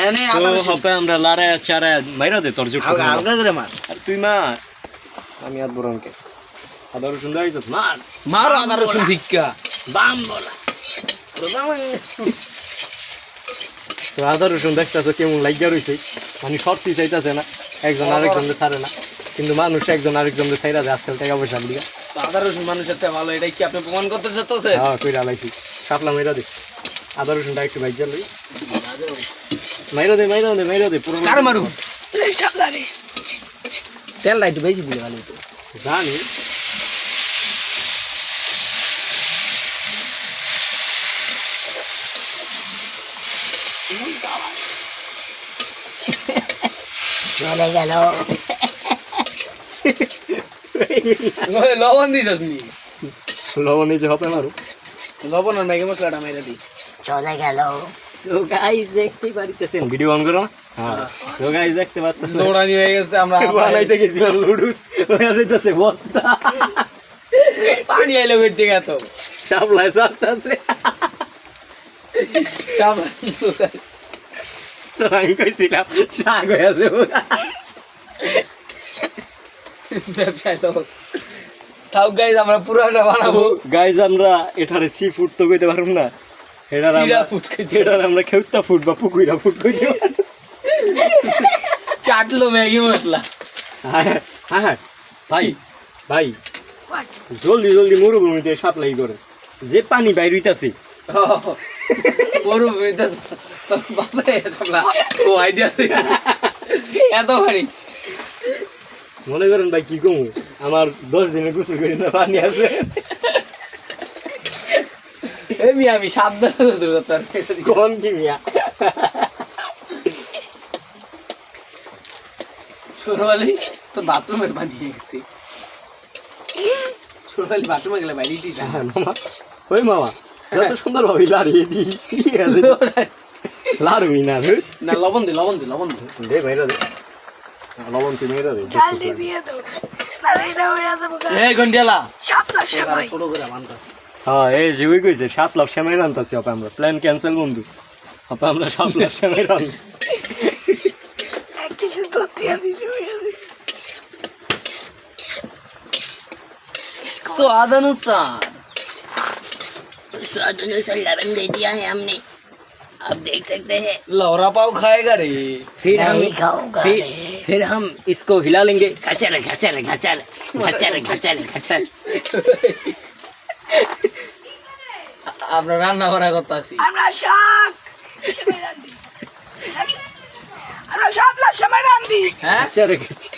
এনে হবে আমরা লারে চারে মাইরা দে তোর যুক্ত হালকা করে মার আর তুই মা আমি আর বরংকে আদা রসুন দাইছ মার মার আদা রসুন ভিক্ষা বাম বলা তো আদা রসুন দেখতেছ কেমন লাগিয়া রয়েছে মানে সত্যি চাইতেছে না একজন আরেকজনকে ছাড়ে না কিন্তু মানুষ একজন আরেকজনকে ছাইরা যায় আজকাল টাকা পয়সা দিয়া আদা রসুন মানুষের থেকে ভালো, এটাই কি আপনি প্রমাণ করতে চাচ্ছেন? হ্যাঁ কইরা লাইছি শাপলা মাইরা দে আদা রসুনটা একটু ভাইজা লই মাইরা দে পুরো কার মারু তেলটা একটু বেশি দিলে ভালো হতো। জানি চলে গেল লবণ দিছস নি? লবণ এই যে হবে মারু লবণ আর ম্যাগি মশলাটা মেরে দি। চলে গেল সো গাইস দেখতে পারিতেছেন ভিডিও অন করো হ্যাঁ সো গাইস দেখতে পাচ্ছেন দৌড়ানি হয়ে গেছে, আমরা বানাইতে গেছিলাম লুডুস হয়ে যাইতেছে বস্তা পানি আইলো বের থেকে তো শাপলা সারতাছে চাপ তো আমি কইছিলাম শাক হয়ে আছে ব্যবসায় তো তাও গাইজ আমরা পুরাটা বানাবো। গাইস আমরা এটারে সি ফুড তো কইতে পারব না, এটার সিরা আমরা ফুড খাইতে এটার আমরা খেউতা ফুড বা পুকুইরা ফুড কইতে পারব। চাটলো ম্যাগি মশলা। হ্যাঁ হ্যাঁ ভাই ভাই জলদি জলদি মরুভূমিতে সাপ্লাই করে যে পানি বাইর হইতাছে বড় বেটা তো বাবা এসবলা ও আইডিয়া এত ভারী মনে করেন ভাই কি কমু আমার 10 দিনে গোসল করি না পানি আছে এমনি আমি সাবধানে গোসল করতে কোন কি মিয়া ছোটবেলি তো বাথরুমের পানি হয়ে গেছে। ছোটবেলি বাথরুমে গেলে বাইরে দিস মামা ওই মামা যত সুন্দর ভাবে লাড়িয়ে দি ঠিক আছে লাড়বি না না লবণ দে লবণ দে লবণ দে দে ভাইরা দে লবণ তুই মেয়েরা দে জলদি দিয়ে দাও নালে এটা হয়ে যাবে এই গন্ডিয়ালা শাপলা সেমাই ছোট করে বানতাছি। হ্যাঁ এই যে ওই কইছে 7 লাখ সেমাই রান্তাছি আপা আমরা প্ল্যান ক্যান্সেল বন্ধু আপা আমরা 7 লাখ সেমাই রান এক কেজি দুধ দিয়ে দিতে হয়ে যাবে स्वाद अनुसार स्वाद अनुसार लबन दे दिया है हमने, आप देख सकते हैं। लौरा पाव खाएगा रे फिर हम नहीं खाऊंगा फिर हम इसको हिला लेंगे घचर घचर घचर घचर घचर घचर আমরা রান্না করা করতেছি। আমরা শাক সেমাই রান্ধি আমরা শাপলা সেমাই রান্ধি হ্যাঁ ঘচর ঘচর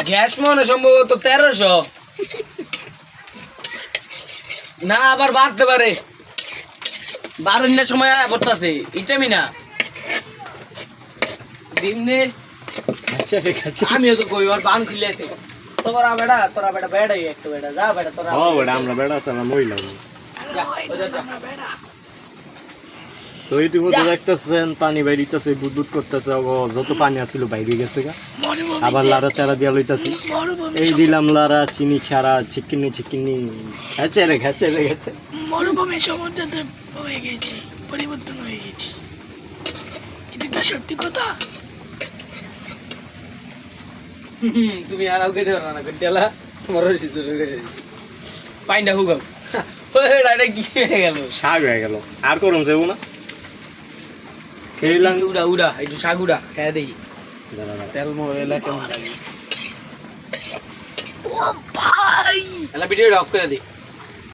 গ্যাস মনে সম্ভবত 1300 না আবার বাড়তে পারে, বারোটার সময় পড়তেছে ইটামি না দিনে ঘচর ঘচর আমিও তো কই আর বান খুলেছে তোরা বেটা বেড়াই একটু বেটা যা বেটা তোরা ও বড় আমরা বেড়া সালা মইলা যা, ওই যা। আমরা বেড়া তো ইতিমধ্যে দেখতেছেন পানি বাইরিতেছে বুদবুদ করতেছে ও যত পানি আছিল বাইরে গেছে গা মরুভূমি আবার লারা চারা দিয়া লইতাছি মরুভূমি এই দিলাম লারা চিনি ছাড়া চিকিনি চিকিনি ঘচর ঘচর ঘচর মরুভূমি সমুদ্রতে হয়ে গেছি, পরিবর্তন হয়ে গেছি, এটা কি সত্যি কথা? তুমি আর আউকে দেও না গন্ডিয়ালা তোমার রশি চলে গেছে পাইন্ডা হুগাও ওই ডাইরেক্ট কি হয়ে গেল শাক হয়ে গেল আর করুন যাবো না খেলাম উড়া উড়া একটু শাক উড়া খেয়ে দেই দাঁড়া দাঁড়া তেল ময়লা কেমন লাগে ও ভাই এলা ভিডিওটা অফ করে দে